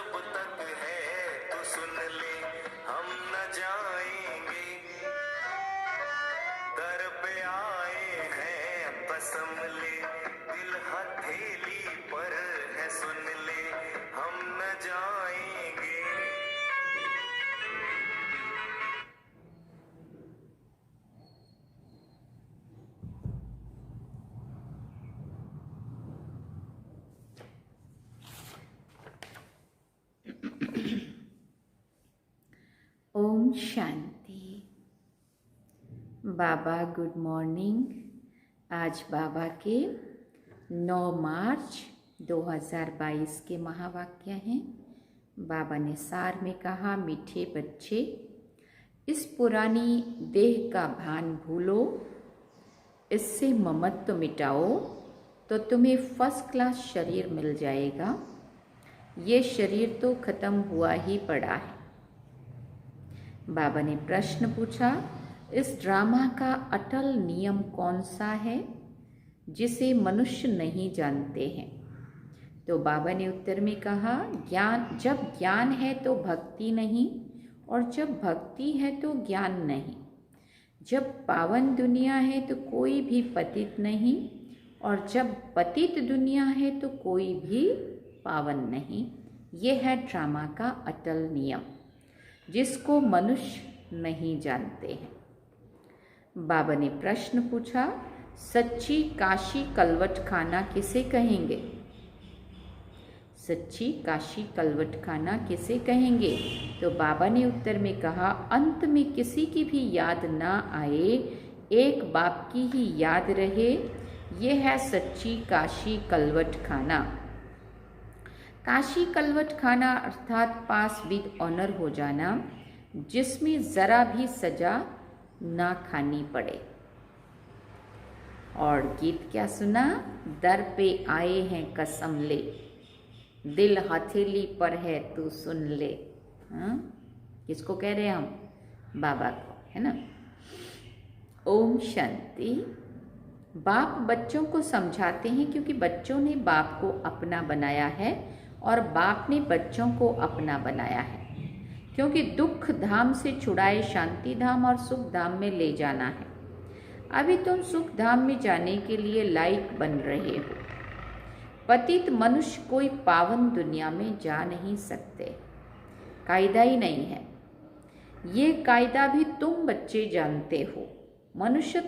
जब तक है तो सुन ले, हम न जाएंगे। दर पे आए हैं कसम ले, दिल हथेली पर है सुन ले, हम न जाएंगे। ओम शांति। बाबा गुड मॉर्निंग। आज बाबा के 9 मार्च 2022 के महावाक्य हैं। बाबा ने सार में कहा, मीठे बच्चे, इस पुरानी देह का भान भूलो, इससे ममत्व मिटाओ तो तुम्हें फर्स्ट क्लास शरीर मिल जाएगा। ये शरीर तो खत्म हुआ ही पड़ा है। बाबा ने प्रश्न पूछा, इस ड्रामा का अटल नियम कौन सा है जिसे मनुष्य नहीं जानते हैं? तो बाबा ने उत्तर में कहा, जब ज्ञान है तो भक्ति नहीं, और जब भक्ति है तो ज्ञान नहीं। जब पावन दुनिया है तो कोई भी पतित नहीं, और जब पतित दुनिया है तो कोई भी पावन नहीं। ये है ड्रामा का अटल नियम जिसको मनुष्य नहीं जानते हैं। बाबा ने प्रश्न पूछा, सच्ची काशी कलवट खाना किसे कहेंगे? सच्ची काशी कलवट खाना किसे कहेंगे? तो बाबा ने उत्तर में कहा, अंत में किसी की भी याद ना आए, एक बाप की ही याद रहे, ये है सच्ची काशी कलवट खाना। काशी कलवट खाना अर्थात पास विद ऑनर हो जाना, जिसमें जरा भी सजा ना खानी पड़े। और गीत क्या सुना? दर पे आए हैं कसम ले, दिल हथेली पर है तू सुन ले। हाँ, किसको कह रहे हैं हम? बाबा को, है ना। ओम शांति। बाप बच्चों को समझाते हैं क्योंकि बच्चों ने बाप को अपना बनाया है और बाप ने बच्चों को अपना बनाया है, क्योंकि दुख धाम से छुड़ाए शांति धाम और सुख धाम में ले जाना है। अभी तुम सुख धाम में जाने के लिए लायक बन रहे हो। पतित मनुष्य कोई पावन दुनिया में जा नहीं सकते, कायदा ही नहीं है। ये कायदा भी तुम बच्चे जानते हो। मनुष्य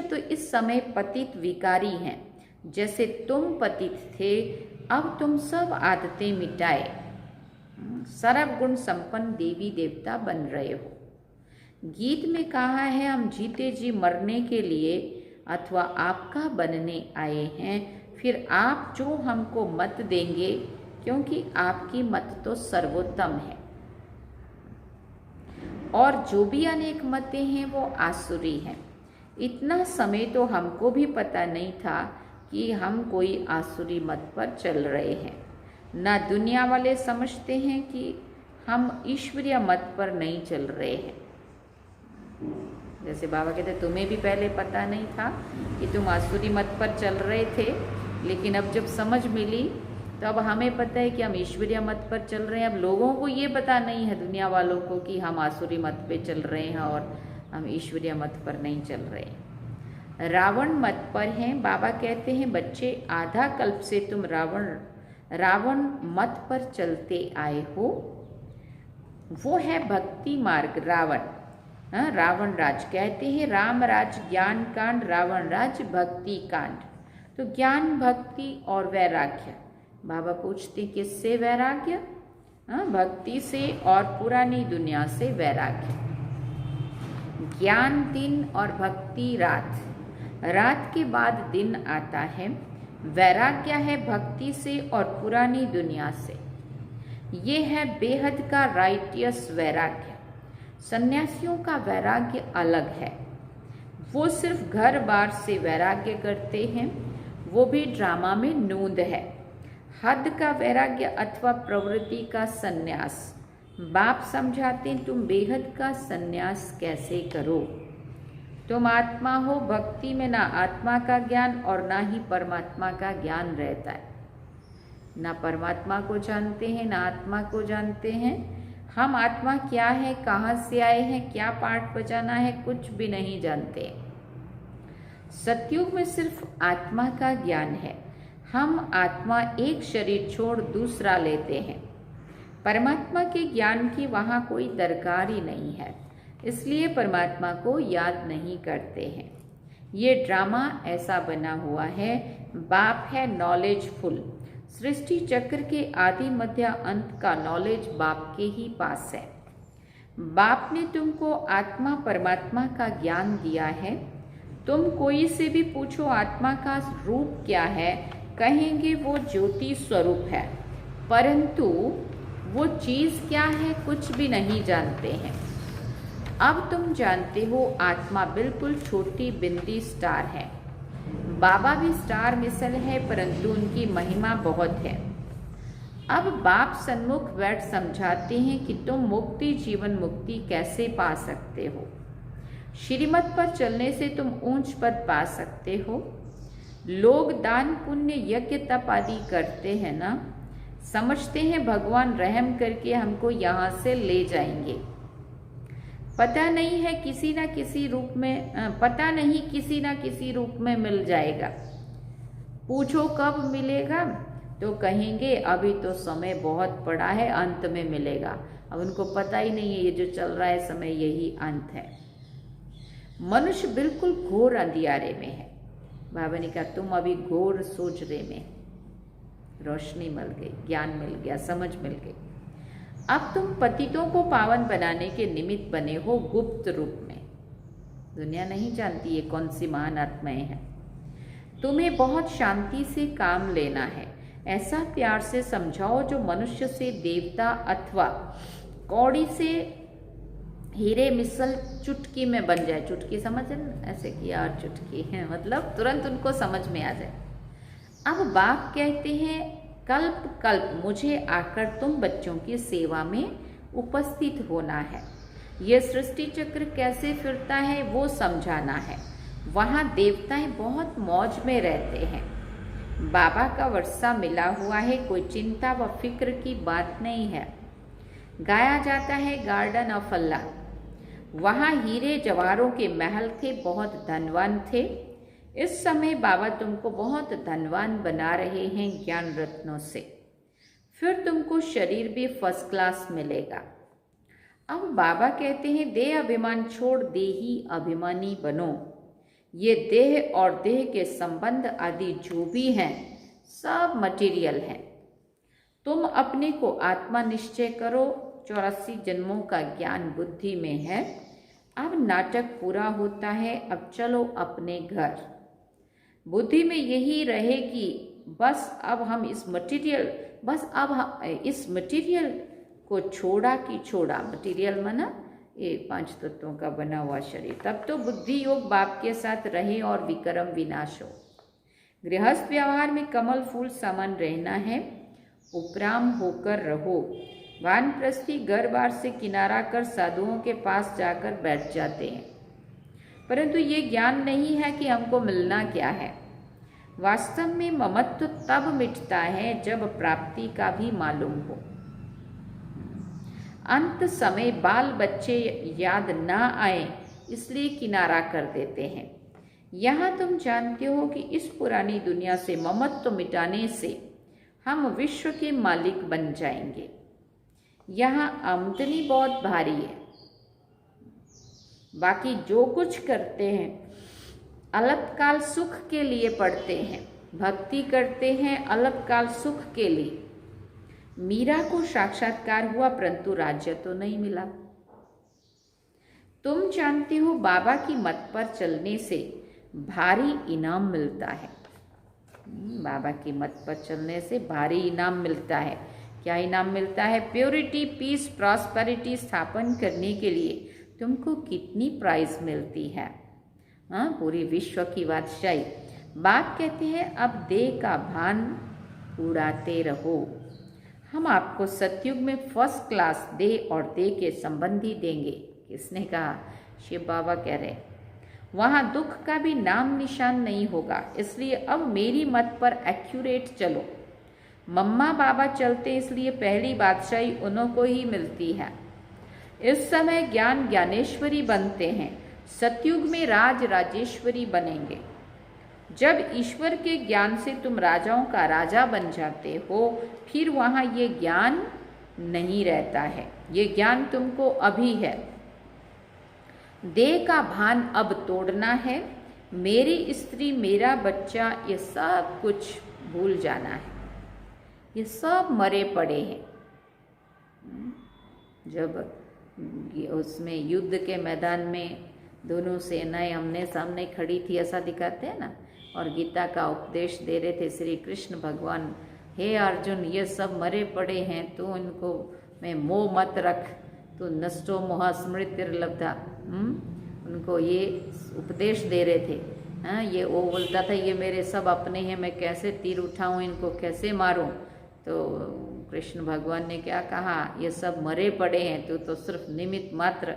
तो इस समय पतित विकारी हैं। जैसे तुम पतित थे, अब तुम सब आदतें मिटाए सर्व गुण संपन्न देवी देवता बन रहे हो। गीत में कहा है, हम जीते जी मरने के लिए अथवा आपका बनने आए हैं। फिर आप जो हमको मत देंगे, क्योंकि आपकी मत तो सर्वोत्तम है, और जो भी अनेक मतें हैं वो आसुरी हैं। इतना समय तो हमको भी पता नहीं था कि हम कोई आसुरी मत पर चल रहे हैं। ना दुनिया वाले समझते हैं कि हम ईश्वरीय मत पर नहीं चल रहे हैं। जैसे बाबा कहते, तुम्हें भी पहले पता नहीं था कि तुम आसुरी मत पर चल रहे थे, लेकिन अब जब समझ मिली तो अब हमें पता है कि हम ईश्वरीय मत पर चल रहे हैं। अब लोगों को ये पता नहीं है, दुनिया वालों को, कि हम आसुरी मत पे चल रहे हैं और हम ईश्वरीय मत पर नहीं चल रहे। रावण मत पर हैं। बाबा कहते हैं, बच्चे, आधा कल्प से तुम रावण मत पर चलते आए हो। वो है भक्ति मार्ग रावण। रावण राज कहते हैं, राम राज ज्ञान कांड, रावण राज भक्ति कांड। तो ज्ञान, भक्ति और वैराग्य। बाबा पूछते, किससे वैराग्य? भक्ति से और पुरानी दुनिया से वैराग्य। ज्ञान दिन और भक्ति रात, रात के बाद दिन आता है। वैराग्य है भक्ति से और पुरानी दुनिया से। ये है बेहद का राइटियस वैराग्य। सन्यासियों का वैराग्य अलग है। वो सिर्फ घर बार से वैराग्य करते हैं, वो भी ड्रामा में नूंद है। हद का वैराग्य अथवा प्रवृत्ति का सन्यास। बाप समझाते हैं, तुम बेहद का सन्यास कैसे करो। तुम आत्मा हो, भक्ति में ना आत्मा का ज्ञान और ना ही परमात्मा का ज्ञान रहता है। ना परमात्मा को जानते हैं, ना आत्मा को जानते हैं। हम आत्मा क्या है, कहाँ से आए हैं, क्या पाठ बजाना है, कुछ भी नहीं जानते। सतयुग में सिर्फ आत्मा का ज्ञान है। हम आत्मा एक शरीर छोड़ दूसरा लेते हैं। परमात्मा के ज्ञान की वहाँ कोई दरकार ही नहीं है, इसलिए परमात्मा को याद नहीं करते हैं। ये ड्रामा ऐसा बना हुआ है। बाप है नॉलेजफुल। सृष्टि चक्र के आदि मध्य अंत का नॉलेज बाप के ही पास है। बाप ने तुमको आत्मा परमात्मा का ज्ञान दिया है। तुम कोई से भी पूछो आत्मा का रूप क्या है, कहेंगे वो ज्योति स्वरूप है, परंतु वो चीज़ क्या है कुछ भी नहीं जानते हैं। अब तुम जानते हो आत्मा बिल्कुल छोटी बिंदी स्टार है। बाबा भी स्टार मिसल है, परंतु उनकी महिमा बहुत है। अब बाप सन्मुख बैठ समझाते हैं कि तुम मुक्ति, जीवन मुक्ति कैसे पा सकते हो। श्रीमत पर चलने से तुम ऊंच पद पा सकते हो। लोग दान पुण्य यज्ञ तप आदि करते हैं ना, समझते हैं भगवान रहम करके हमको यहाँ से ले जाएंगे। पता नहीं है किसी ना किसी रूप में, पता नहीं किसी ना किसी रूप में मिल जाएगा। पूछो कब मिलेगा तो कहेंगे अभी तो समय बहुत पड़ा है, अंत में मिलेगा। अब उनको पता ही नहीं है ये जो चल रहा है समय यही अंत है। मनुष्य बिल्कुल घोर अंधियारे में है। बाबा ने कहा तुम अभी घोर सोचने में, रोशनी मिल गई, ज्ञान मिल गया, समझ मिल गई। अब तुम पतितों को पावन बनाने के निमित्त बने हो गुप्त रूप में। दुनिया नहीं जानती ये कौन सी महान आत्माएं हैं। तुम्हें बहुत शांति से काम लेना है। ऐसा प्यार से समझाओ जो मनुष्य से देवता अथवा कौड़ी से हीरे मिसल चुटकी में बन जाए। चुटकी समझ ऐसे कि यार चुटकी है, मतलब तुरंत उनको समझ में आ जाए। अब बाप कहते हैं कल्प कल्प मुझे आकर तुम बच्चों की सेवा में उपस्थित होना है। यह सृष्टि चक्र कैसे फिरता है वो समझाना है। वहाँ देवताएं बहुत मौज में रहते हैं। बाबा का वर्षा मिला हुआ है, कोई चिंता व फिक्र की बात नहीं है। गाया जाता है गार्डन ऑफ अल्लाह। वहाँ हीरे जवाहरों के महल थे, बहुत धनवान थे। इस समय बाबा तुमको बहुत धनवान बना रहे हैं ज्ञान रत्नों से। फिर तुमको शरीर भी फर्स्ट क्लास मिलेगा। अब बाबा कहते हैं देह अभिमान छोड़ देही अभिमानी बनो। ये देह और देह के संबंध आदि जो भी हैं सब मटेरियल हैं। तुम अपने को आत्मा निश्चय करो। 84 जन्मों का ज्ञान बुद्धि में है। अब नाटक पूरा होता है, अब चलो अपने घर। बुद्धि में यही रहे कि बस अब हम इस मटेरियल को छोड़ा कि छोड़ा। मटेरियल माना ये 5 तत्वों का बना हुआ शरीर। तब तो बुद्धि योग बाप के साथ रहे और विक्रम विनाश हो। गृहस्थ व्यवहार में कमल फूल समान रहना है, उपराम होकर रहो। वानप्रस्थी घर बार से किनारा कर साधुओं के पास जाकर बैठ जाते हैं, परंतु ये ज्ञान नहीं है कि हमको मिलना क्या है। वास्तव में ममत्व तब मिटता है जब प्राप्ति का भी मालूम हो। अंत समय बाल बच्चे याद ना आए इसलिए किनारा कर देते हैं। यहाँ तुम जानते हो कि इस पुरानी दुनिया से ममत्व मिटाने से हम विश्व के मालिक बन जाएंगे। यहाँ आमदनी बहुत भारी है। बाकी जो कुछ करते हैं अल्पकाल सुख के लिए पढ़ते हैं, भक्ति करते हैं अल्पकाल सुख के लिए। मीरा को साक्षात्कार हुआ परंतु राज्य तो नहीं मिला। तुम जानते हो बाबा की मत पर चलने से भारी इनाम मिलता है। बाबा की मत पर चलने से भारी इनाम मिलता है। क्या इनाम मिलता है? प्योरिटी, पीस, प्रॉस्पेरिटी स्थापन करने के लिए तुमको कितनी प्राइज मिलती है। हाँ, पूरी विश्व की बादशाही। बाप कहते हैं अब देह का भान उड़ाते रहो। हम आपको सतयुग में फर्स्ट क्लास देह और देह के संबंधी देंगे। किसने कहा? शिव बाबा कह रहे। वहाँ दुख का भी नाम निशान नहीं होगा। इसलिए अब मेरी मत पर एक्यूरेट चलो। मम्मा बाबा चलते इसलिए पहली बादशाही उन्हों को ही मिलती है। इस समय ज्ञान ज्ञानेश्वरी बनते हैं, सतयुग में राज राजेश्वरी बनेंगे। जब ईश्वर के ज्ञान से तुम राजाओं का राजा बन जाते हो, फिर वहाँ ये ज्ञान नहीं रहता है। ये ज्ञान तुमको अभी है। देह का भान अब तोड़ना है। मेरी स्त्री, मेरा बच्चा, ये सब कुछ भूल जाना है। ये सब मरे पड़े हैं। जब उसमें युद्ध के मैदान में दोनों सेनाएं आमने सामने खड़ी थी, ऐसा दिखाते हैं ना, और गीता का उपदेश दे रहे थे श्री कृष्ण भगवान, हे अर्जुन, ये सब मरे पड़े हैं, तो इनको में मोह मत रख, तो नष्टो मोह स्मृतिर्लब्धा। उनको ये उपदेश दे रहे थे। हाँ, ये वो बोलता था ये मेरे सब अपने हैं, मैं कैसे तीर उठाऊं, इनको कैसे मारूं। तो कृष्ण भगवान ने क्या कहा, ये सब मरे पड़े हैं, तो सिर्फ निमित्त मात्र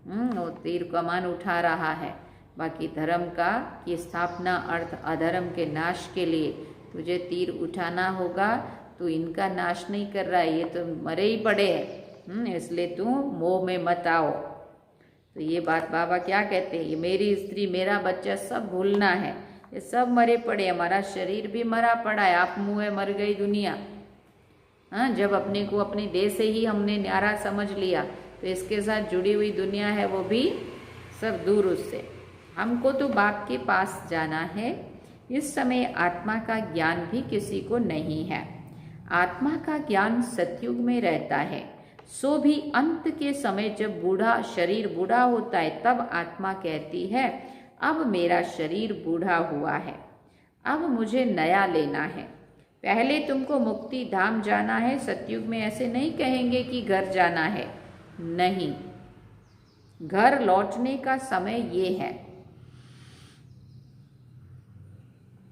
वो तीर कमान उठा रहा है। बाकी धर्म का की स्थापना अर्थ अधर्म के नाश के लिए तुझे तीर उठाना होगा। तू इनका नाश नहीं कर रहा है, ये तो मरे ही पड़े हैं, इसलिए तू मोह में मत आओ। तो ये बात बाबा क्या कहते हैं, ये मेरी स्त्री, मेरा बच्चा सब भूलना है। ये सब मरे पड़े, हमारा शरीर भी मरा पड़ा है, आप मुँह है मर गई दुनिया। हाँ, जब अपने को अपने देह से ही हमने न्यारा समझ लिया, तो इसके साथ जुड़ी हुई दुनिया है वो भी सब दूर उससे। हमको तो बाप के पास जाना है। इस समय आत्मा का ज्ञान भी किसी को नहीं है। आत्मा का ज्ञान सतयुग में रहता है, सो भी अंत के समय जब बूढ़ा शरीर बूढ़ा होता है, तब आत्मा कहती है अब मेरा शरीर बूढ़ा हुआ है, अब मुझे नया लेना है। पहले तुमको मुक्ति धाम जाना है। सतयुग में ऐसे नहीं कहेंगे कि घर जाना है, नहीं, घर लौटने का समय ये है।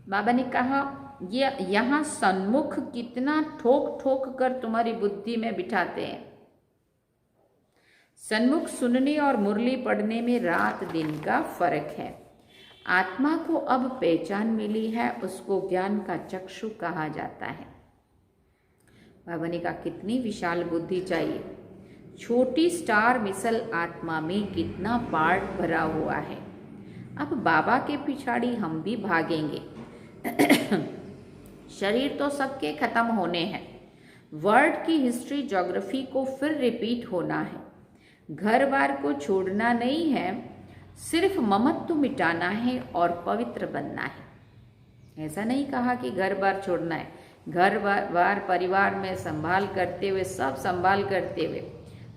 बाबा ने कहा ये यहाँ सन्मुख कितना ठोक ठोक कर तुम्हारी बुद्धि में बिठाते हैं। सन्मुख सुनने और मुरली पढ़ने में रात दिन का फर्क है। आत्मा को अब पहचान मिली है, उसको ज्ञान का चक्षु कहा जाता है। बाबा ने कहा कितनी विशाल बुद्धि चाहिए। छोटी स्टार मिसल आत्मा में कितना पार्ट भरा हुआ है। अब बाबा के पिछाड़ी हम भी भागेंगे। शरीर तो सबके खत्म होने हैं। वर्ल्ड की हिस्ट्री ज्योग्राफी को फिर रिपीट होना है। घर बार को छोड़ना नहीं है, सिर्फ ममत्व मिटाना है और पवित्र बनना है। ऐसा नहीं कहा कि घर बार छोड़ना है। घर बार परिवार में संभाल करते हुए, सब संभाल करते हुए,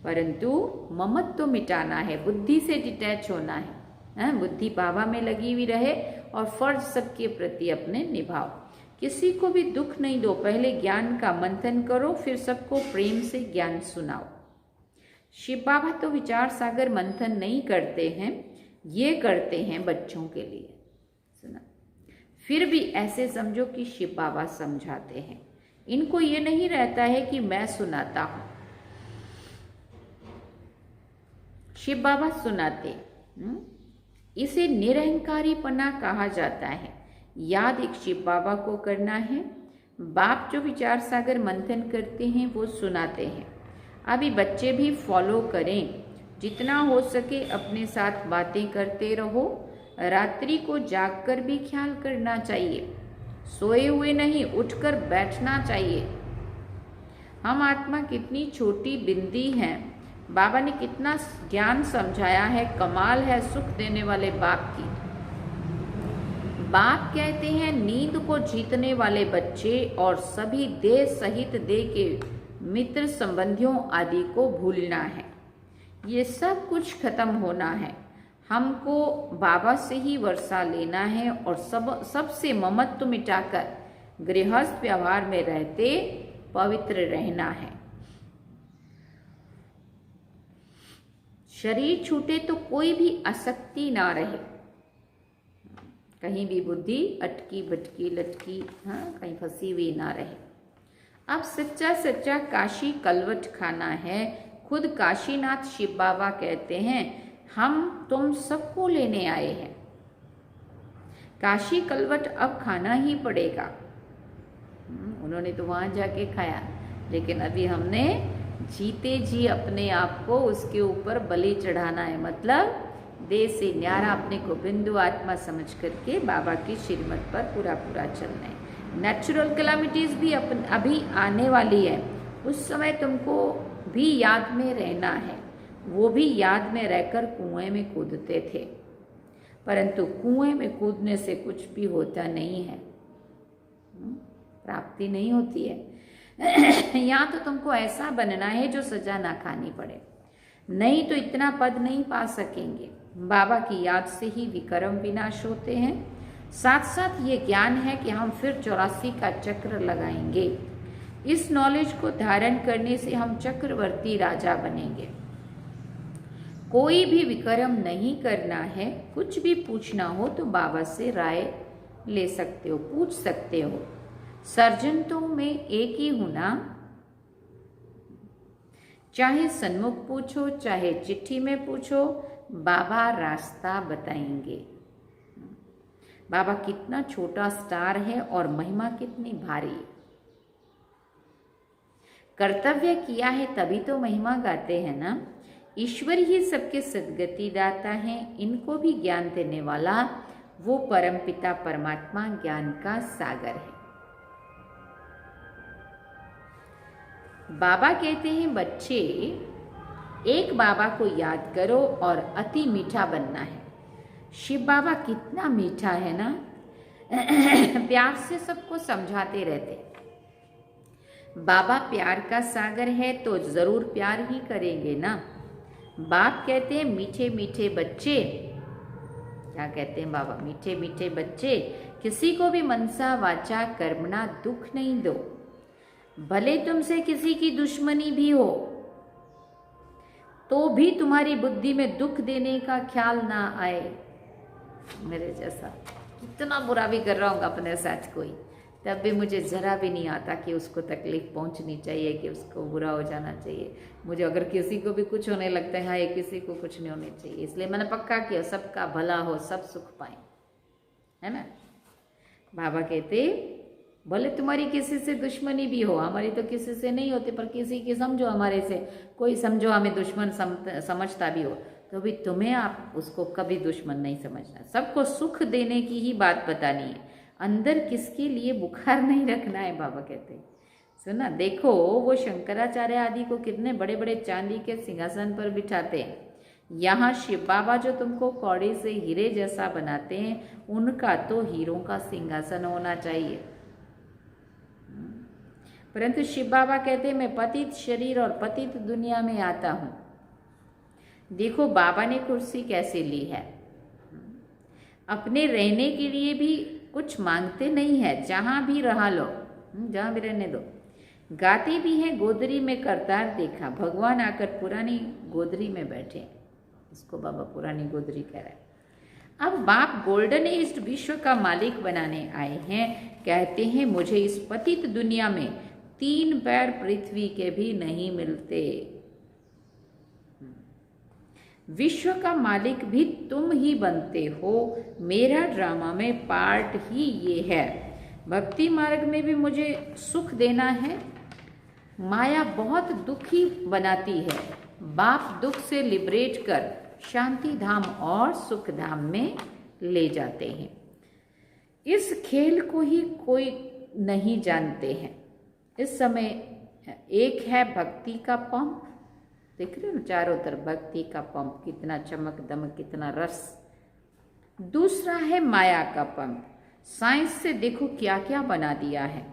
परंतु ममत्व मिटाना है, बुद्धि से डिटैच होना है। बुद्धि बाबा में लगी हुई रहे और फर्ज सबके प्रति अपने निभाओ। किसी को भी दुख नहीं दो, पहले ज्ञान का मंथन करो, फिर सबको प्रेम से ज्ञान सुनाओ। शिव बाबा तो विचार सागर मंथन नहीं करते हैं, ये करते हैं बच्चों के लिए। सुना, फिर भी ऐसे समझो कि शिव बाबा समझाते हैं। इनको ये नहीं रहता है कि मैं सुनाता हूं, शिव बाबा सुनाते। इसे निरहंकारीपना कहा जाता है। याद एक शिव बाबा को करना है। बाप जो विचार सागर मंथन करते हैं वो सुनाते हैं। अभी बच्चे भी फॉलो करें। जितना हो सके अपने साथ बातें करते रहो। रात्रि को जागकर भी ख्याल करना चाहिए, सोए हुए नहीं, उठकर बैठना चाहिए। हम आत्मा कितनी छोटी बिंदी हैं। बाबा ने कितना ज्ञान समझाया है। कमाल है सुख देने वाले बाप की। बाप कहते हैं नींद को जीतने वाले बच्चे और सभी देह सहित देह के मित्र संबंधियों आदि को भूलना है। ये सब कुछ खत्म होना है। हमको बाबा से ही वर्षा लेना है और सबसे ममत्व मिटाकर गृहस्थ व्यवहार में रहते पवित्र रहना है। शरीर छूटे तो कोई भी आसक्ति ना रहे, कहीं भी बुद्धि अटकी भटकी लटकी कहीं फंसी हुई ना रहे। अब सच्चा सच्चा काशी कलवट खाना है। खुद काशीनाथ शिव बाबा कहते हैं हम तुम सबको लेने आए हैं। काशी कलवट अब खाना ही पड़ेगा। उन्होंने तो वहाँ जाके खाया, लेकिन अभी हमने जीते जी अपने आप को उसके ऊपर बलि चढ़ाना है, मतलब देह से न्यारा अपने को बिंदु आत्मा समझ करके बाबा की श्रीमत पर पूरा पूरा चलना है। नेचुरल कैलामिटीज भी अभी आने वाली है, उस समय तुमको भी याद में रहना है। वो भी याद में रहकर कुएं में कूदते थे, परंतु कुएं में कूदने से कुछ भी होता नहीं है, प्राप्ति नहीं होती है। यहाँ तो तुमको ऐसा बनना है जो सजा ना खानी पड़े, नहीं तो इतना पद नहीं पा सकेंगे। बाबा की याद से ही विक्रम विनाश होते हैं। साथ साथ ये ज्ञान है कि हम फिर 84 का चक्र लगाएंगे। इस नॉलेज को धारण करने से हम चक्रवर्ती राजा बनेंगे। कोई भी विक्रम नहीं करना है, कुछ भी पूछना हो तो बाबा से राय ले सकते हो, पूछ सकते हो। सर्जन तो मैं एक ही हूं ना, चाहे सन्मुख पूछो चाहे चिट्ठी में पूछो, बाबा रास्ता बताएंगे। बाबा कितना छोटा स्टार है और महिमा कितनी भारी। कर्तव्य किया है तभी तो महिमा गाते हैं ना। ईश्वर ही सबके सद्गति दाता है, इनको भी ज्ञान देने वाला वो परमपिता परमात्मा ज्ञान का सागर है। बाबा कहते हैं बच्चे, एक बाबा को याद करो और अति मीठा बनना है। शिव बाबा कितना मीठा है ना, प्यार से सबको समझाते रहते। बाबा प्यार का सागर है तो जरूर प्यार ही करेंगे ना। बाप कहते हैं मीठे मीठे बच्चे, क्या कहते हैं बाबा, मीठे मीठे बच्चे, किसी को भी मनसा वाचा कर्मणा दुख नहीं दो। भले तुमसे किसी की दुश्मनी भी हो तो भी तुम्हारी बुद्धि में दुख देने का ख्याल ना आए। मेरे जैसा कितना बुरा भी कर रहा हूँ अपने साथ कोई, तब भी मुझे जरा भी नहीं आता कि उसको तकलीफ पहुंचनी चाहिए, कि उसको बुरा हो जाना चाहिए। मुझे अगर किसी को भी कुछ होने लगता है, हाँ ये किसी को कुछ नहीं होने चाहिए, इसलिए मैंने पक्का किया सबका भला हो, सब सुख पाए, है ना। बाबा कहते भले तुम्हारी किसी से दुश्मनी भी हो, हमारी तो किसी से नहीं होती, पर किसी की समझो, हमारे से कोई समझो हमें दुश्मन समझता भी हो, तो भी तुम्हें आप उसको कभी दुश्मन नहीं समझना। सबको सुख देने की ही बात बतानी है, अंदर किसके लिए बुखार नहीं रखना है। बाबा कहते सुना, देखो वो शंकराचार्य आदि को कितने बड़े बड़े चांदी के सिंहासन पर बिठाते हैं, यहाँ शिव बाबा जो तुमको कौड़ी से हीरे जैसा बनाते हैं, उनका तो हीरों का सिंहासन होना चाहिए। परंतु शिव बाबा कहते हैं मैं पतित शरीर और पतित दुनिया में आता हूं। देखो बाबा ने कुर्सी कैसे ली है, अपने रहने के लिए भी कुछ मांगते नहीं है, जहां भी रहा लो, जहां भी रहने दो। गाते भी हैं गोदरी में करतार देखा, भगवान आकर पुरानी गोदरी में बैठे, इसको बाबा पुरानी गोदरी कह रहे हैं। अब बाप गोल्डन एज विश्व का मालिक बनाने आए हैं, कहते हैं मुझे इस पतित दुनिया में 3 पैर पृथ्वी के भी नहीं मिलते। विश्व का मालिक भी तुम ही बनते हो, मेरा ड्रामा में पार्ट ही ये है। भक्ति मार्ग में भी मुझे सुख देना है। माया बहुत दुखी बनाती है, बाप दुख से लिबरेट कर शांति धाम और सुख धाम में ले जाते हैं। इस खेल को ही कोई नहीं जानते हैं। इस समय एक है भक्ति का पंप, देख रहे हो ना चारों तरफ भक्ति का पंप, कितना चमक दमक, कितना रस। दूसरा है माया का पंप, साइंस से देखो क्या क्या बना दिया है।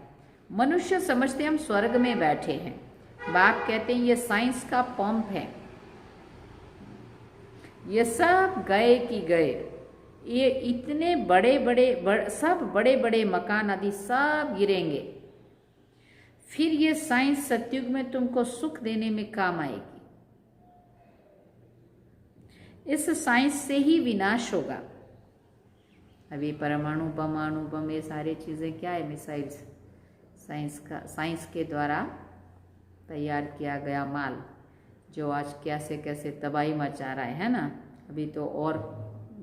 मनुष्य समझते हम स्वर्ग में बैठे हैं, बाप कहते हैं ये साइंस का पंप है, ये सब गए कि गए। ये इतने बड़े बड़े सब बड़े बड़े मकान आदि सब गिरेंगे, फिर ये साइंस सतयुग में तुमको सुख देने में काम आएगी। इस साइंस से ही विनाश होगा। अभी परमाणु बम ये सारी चीजें क्या है, मिसाइल्स, साइंस के द्वारा तैयार किया गया माल, जो आज कैसे कैसे तबाही मचा रहा है ना। अभी तो और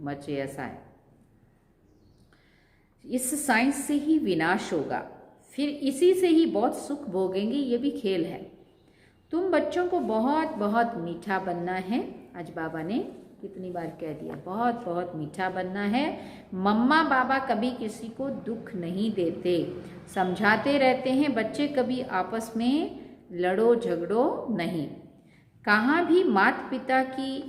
मचे ऐसा है। इस साइंस से ही विनाश होगा, फिर इसी से ही बहुत सुख भोगेंगे, ये भी खेल है। तुम बच्चों को बहुत बहुत मीठा बनना है। आज बाबा ने कितनी बार कह दिया, बहुत बहुत मीठा बनना है। मम्मा बाबा कभी किसी को दुख नहीं देते, समझाते रहते हैं बच्चे, कभी आपस में लड़ो झगड़ो नहीं। कहाँ भी माता पिता की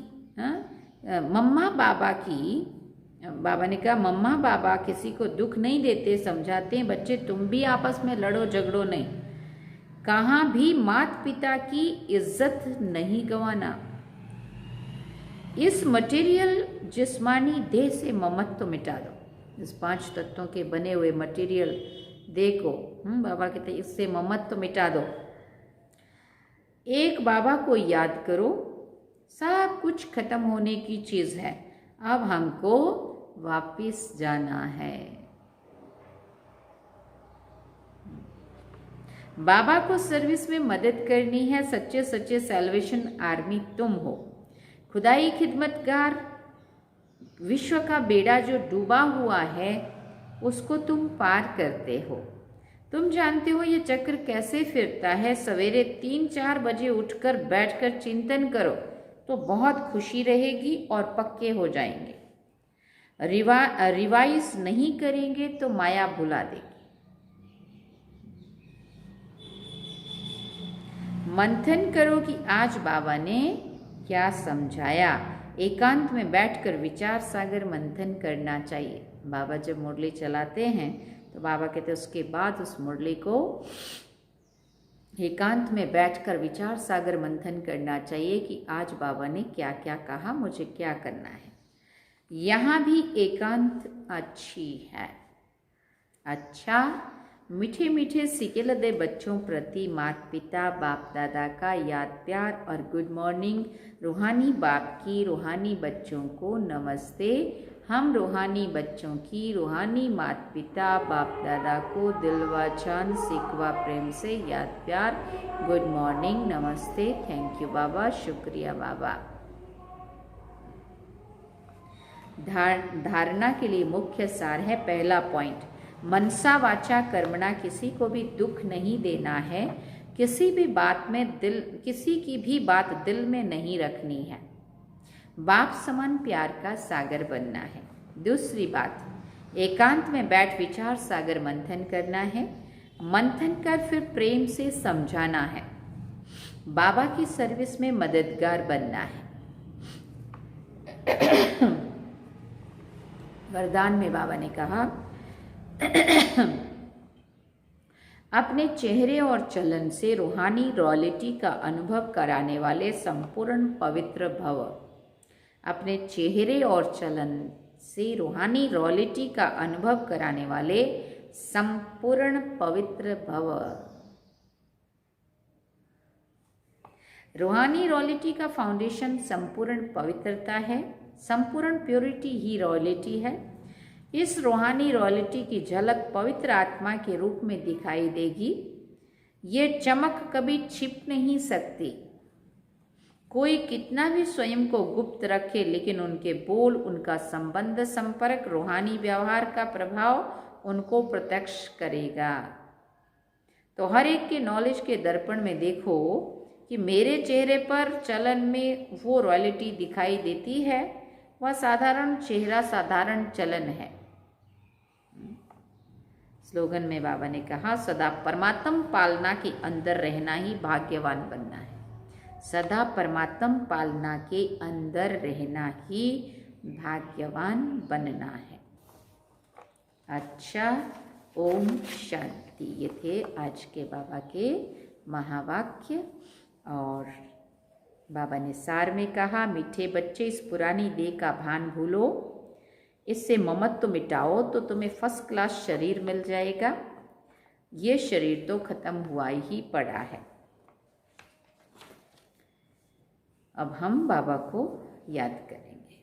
मम्मा बाबा की, बाबा ने कहा मम्मा बाबा किसी को दुख नहीं देते, समझाते हैं बच्चे, तुम भी आपस में लड़ो झगड़ो नहीं। कहाँ भी माता पिता की इज्जत नहीं गंवाना। इस मटेरियल जिस्मानी देह से ममत्व मिटा दो। इस 5 तत्वों के बने हुए मटेरियल देह को बाबा कहते हैं इससे ममत्व मिटा दो। एक बाबा को याद करो, सब कुछ खत्म होने की चीज है, अब हमको वापिस जाना है। बाबा को सर्विस में मदद करनी है। सच्चे सच्चे सैल्वेशन आर्मी तुम हो। खुदाई खिदमतगार, विश्व का बेड़ा जो डूबा हुआ है उसको तुम पार करते हो। तुम जानते हो ये चक्र कैसे फिरता है। सवेरे 3-4 बजे उठकर बैठकर चिंतन करो तो बहुत खुशी रहेगी और पक्के हो जाएंगे। रिवाइज नहीं करेंगे तो माया भुला देगी। मंथन करो कि आज बाबा ने क्या समझाया। एकांत में बैठकर विचार सागर मंथन करना चाहिए। बाबा जब मुरली चलाते हैं तो बाबा कहते हैं उसके बाद उस मुरली को एकांत में बैठकर विचार सागर मंथन करना चाहिए कि आज बाबा ने क्या क्या कहा, मुझे क्या करना है। यहाँ भी एकांत अच्छी है। अच्छा, मीठे मीठे सिकेलदे बच्चों प्रति माता पिता बाप दादा का याद प्यार और गुड मॉर्निंग। रूहानी बाप की रूहानी बच्चों को नमस्ते। हम रूहानी बच्चों की रूहानी माता पिता बाप दादा को दिल व जान सिकवा प्रेम से याद प्यार, गुड मॉर्निंग, नमस्ते, थैंक यू बाबा, शुक्रिया बाबा। धारणा के लिए मुख्य सार है। पहला पॉइंट, मनसा वाचा कर्मणा, किसी को भी दुख नहीं देना है। किसी की भी बात दिल में नहीं रखनी है। बाप समान प्यार का सागर बनना है। दूसरी बात, एकांत में बैठ विचार सागर मंथन करना है। मंथन कर फिर प्रेम से समझाना है। बाबा की सर्विस में मददगार बनना है। वरदान में बाबा ने कहा अपने चेहरे और चलन से रूहानी रॉयल्टी का अनुभव कराने वाले संपूर्ण पवित्र भव। अपने चेहरे और चलन से रूहानी रॉयल्टी का अनुभव कराने वाले संपूर्ण पवित्र भव। रूहानी रॉयल्टी का फाउंडेशन संपूर्ण पवित्रता है। संपूर्ण प्योरिटी ही रॉयल्टी है। इस रूहानी रॉयल्टी की झलक पवित्र आत्मा के रूप में दिखाई देगी। ये चमक कभी छिप नहीं सकती। कोई कितना भी स्वयं को गुप्त रखे, लेकिन उनके बोल, उनका संबंध, संपर्क, रूहानी व्यवहार का प्रभाव उनको प्रत्यक्ष करेगा। तो हर एक के नॉलेज के दर्पण में देखो कि मेरे चेहरे पर चलन में वो रॉयल्टी दिखाई देती है। वह साधारण चेहरा, साधारण चलन है। स्लोगन में बाबा ने कहा सदा परमात्म पालना के अंदर रहना ही भाग्यवान बनना है। सदा परमात्म पालना के अंदर रहना ही भाग्यवान बनना है। अच्छा, ओम शांति। ये थे आज के बाबा के महावाक्य। और बाबा ने सार में कहा, मीठे बच्चे इस पुरानी देह का भान भूलो, इससे ममत्व मिटाओ तो तुम्हें फर्स्ट क्लास शरीर मिल जाएगा। ये शरीर तो खत्म हुआ ही पड़ा है। अब हम बाबा को याद करेंगे।